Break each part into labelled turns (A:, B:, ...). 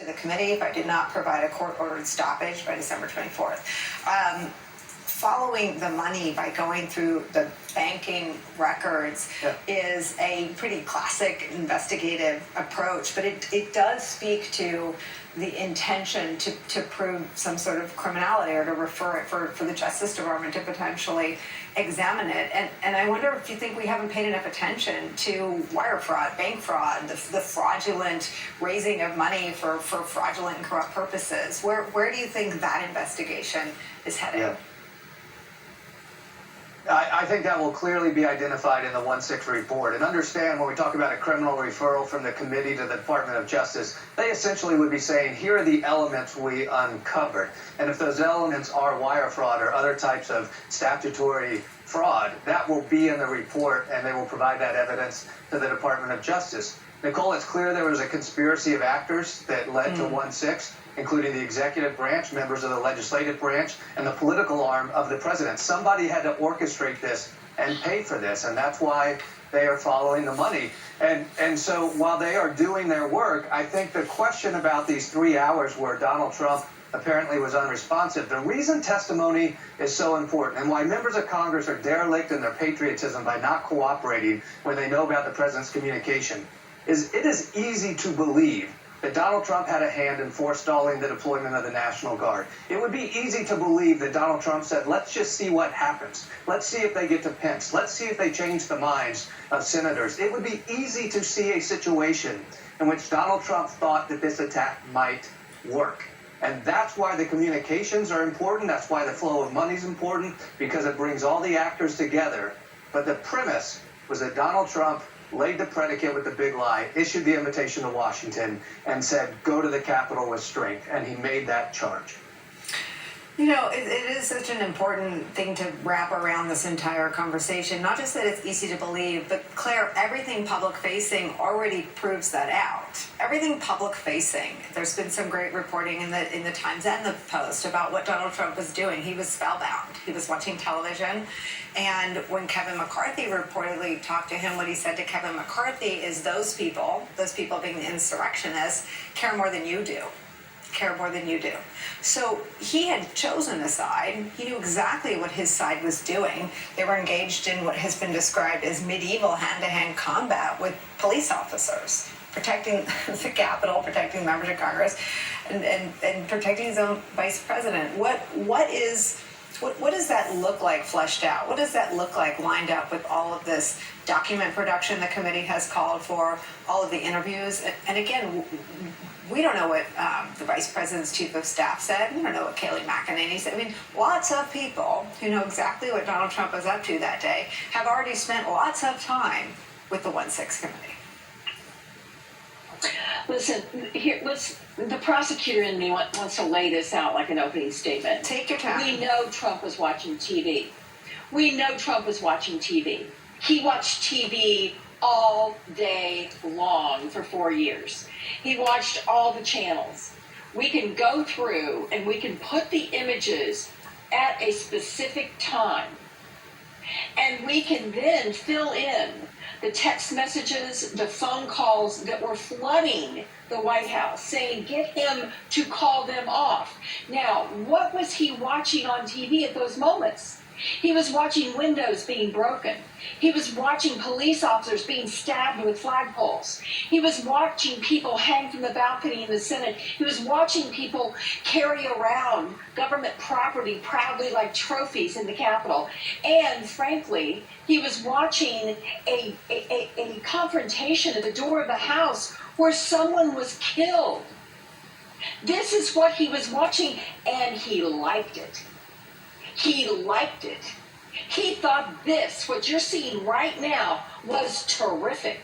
A: to the committee if I did not provide a court-ordered stoppage by December 24th. Following the money by going through the banking records is a pretty classic investigative approach, but it does speak to the intention to prove some sort of criminality or to refer it for the Justice Department to potentially examine it. And I wonder if you think we haven't paid enough attention to wire fraud, bank fraud, the fraudulent raising of money for fraudulent and corrupt purposes. Where do you think that investigation is headed?
B: Yeah. I think that will clearly be identified in the 1-6 report. And understand, when we talk about a criminal referral from the committee to the Department of Justice, they essentially would be saying, here are the elements we uncovered. And if those elements are wire fraud or other types of statutory fraud, that will be in the report, and they will provide that evidence to the Department of Justice. Nicole, it's clear there was a conspiracy of actors that led to 1-6. Including the executive branch, members of the legislative branch, and the political arm of the president. Somebody had to orchestrate this and pay for this, and that's why they are following the money. And so while they are doing their work, I think the question about these 3 hours where Donald Trump apparently was unresponsive, the reason testimony is so important and why members of Congress are derelict in their patriotism by not cooperating when they know about the president's communication is it is easy to believe that Donald Trump had a hand in forestalling the deployment of the National Guard. It would be easy to believe that Donald Trump said, let's just see what happens. Let's see if they get to Pence. Let's see if they change the minds of senators. It would be easy to see a situation in which Donald Trump thought that this attack might work. And that's why the communications are important. That's why the flow of money is important, because it brings all the actors together. But the premise was that Donald Trump laid the predicate with the big lie, issued the invitation to Washington, and said, go to the Capitol with strength. And he made that charge.
A: You know, it is such an important thing to wrap around this entire conversation. Not just that it's easy to believe, but Claire, everything public-facing already proves that out. Everything public-facing. There's been some great reporting in the Times and the Post about what Donald Trump was doing. He was spellbound. He was watching television. And when Kevin McCarthy reportedly talked to him, what he said to Kevin McCarthy is those people being the insurrectionists, care more than you do. Care more than you do. So he had chosen a side. He knew exactly what his side was doing. They were engaged in what has been described as medieval hand-to-hand combat with police officers, protecting the Capitol, protecting members of Congress, and protecting his own vice president. What does that look like fleshed out? What does that look like lined up with all of this document production the committee has called for, all of the interviews? And again, we don't know what the vice president's chief of staff said. We don't know what Kayleigh McEnany said. I mean, lots of people who know exactly what Donald Trump was up to that day have already spent lots of time with the 1-6 committee.
C: Listen, the prosecutor in me wants to lay this out like an opening statement.
A: Take your time.
C: We know Trump was watching TV. We know Trump was watching TV. He watched TV all day long for 4 years. He watched all the channels. We can go through and we can put the images at a specific time. And we can then fill in the text messages, the phone calls that were flooding the White House, saying, get him to call them off. Now, what was he watching on TV at those moments? He was watching windows being broken. He was watching police officers being stabbed with flagpoles. He was watching people hang from the balcony in the Senate. He was watching people carry around government property proudly like trophies in the Capitol. And frankly, he was watching a confrontation at the door of the House where someone was killed. This is what he was watching, and he liked it. He liked it. He thought this, what you're seeing right now, was terrific.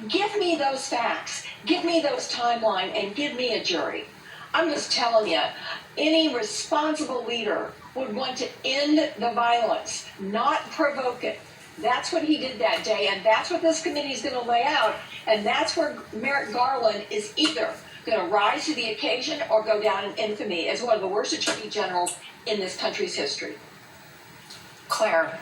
C: Give me those facts, give me those timeline, and give me a jury. I'm just telling you, any responsible leader would want to end the violence, not provoke it. That's what he did that day, and that's what this committee is going to lay out, and that's where Merrick Garland is either going to rise to the occasion or go down in infamy as one of the worst attorney generals in this country's history.
A: Claire,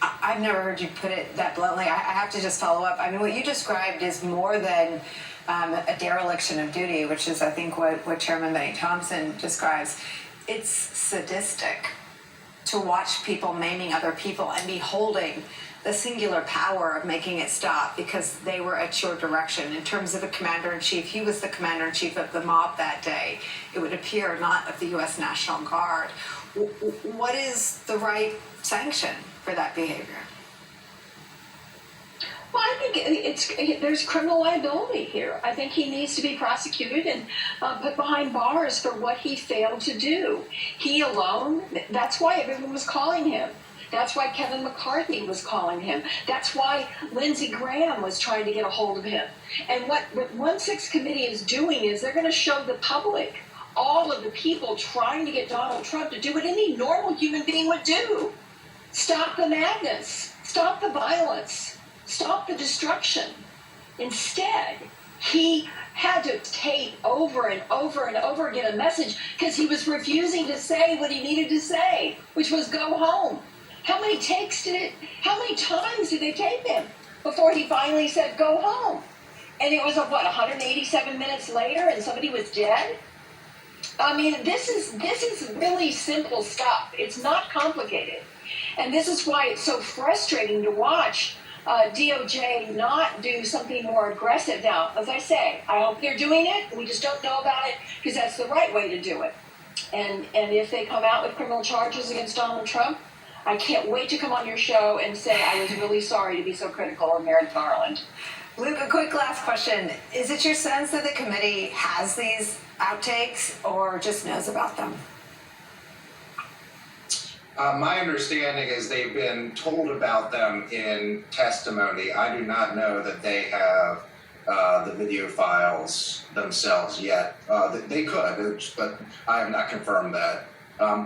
A: I've never heard you put it that bluntly. I have to just follow up. I mean, what you described is more than a dereliction of duty, which is, I think, what Chairman Benny Thompson describes. It's sadistic to watch people maiming other people and be holding the singular power of making it stop because they were at your direction. In terms of a commander-in-chief, he was the commander-in-chief of the mob that day. It would appear not of the U.S. National Guard. What is the right sanction for that behavior?
C: Well, I think there's criminal liability here. I think he needs to be prosecuted and put behind bars for what he failed to do. He alone, that's why everyone was calling him. That's why Kevin McCarthy was calling him. That's why Lindsey Graham was trying to get a hold of him. And what 1-6 committee is doing is they're going to show the public all of the people trying to get Donald Trump to do what any normal human being would do. Stop the madness. Stop the violence. Stop the destruction. Instead, he had to tape over and over and over again a message because he was refusing to say what he needed to say, which was go home. How many times did they tape him before he finally said go home? And it was 187 minutes later and somebody was dead? I mean, this is really simple stuff. It's not complicated. And this is why it's so frustrating to watch DOJ not do something more aggressive. Now, as I say, I hope they're doing it. We just don't know about it because that's the right way to do it. And if they come out with criminal charges against Donald Trump, I can't wait to come on your show and say I was really sorry to be so critical of Merrick Garland.
A: Luke, a quick last question. Is it your sense that the committee has these outtakes or just knows about them?
D: My understanding is they've been told about them in testimony. I do not know that they have the video files themselves yet. They could, but I have not confirmed that.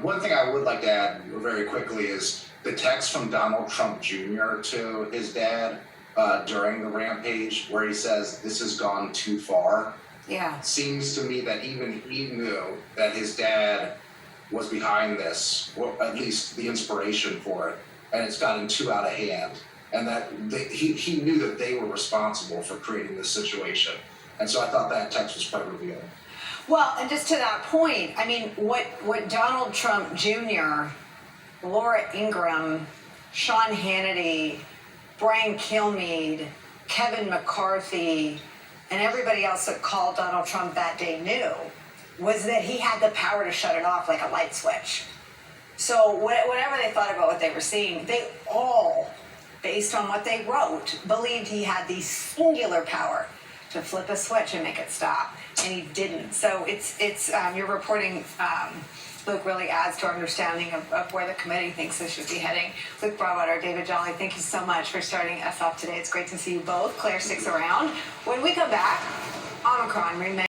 D: One thing I would like to add very quickly is the text from Donald Trump Jr. to his dad during the rampage where he says, "This has gone too far."
A: Yeah.
D: Seems to me that even he knew that his dad was behind this, or at least the inspiration for it, and it's gotten too out of hand. And that he knew that they were responsible for creating this situation. And so I thought that text was quite revealing.
A: Well, and just to that point, I mean, what Donald Trump Jr., Laura Ingraham, Sean Hannity, Brian Kilmeade, Kevin McCarthy, and everybody else that called Donald Trump that day knew was that he had the power to shut it off like a light switch. So whatever they thought about what they were seeing, they all, based on what they wrote, believed he had the singular power to flip a switch and make it stop, and he didn't. So it's your reporting, Luke, really adds to our understanding of where the committee thinks this should be heading. Luke Broadwater, David Jolly, thank you so much for starting us off today. It's great to see you both. Claire sticks around. When we come back, Omicron remains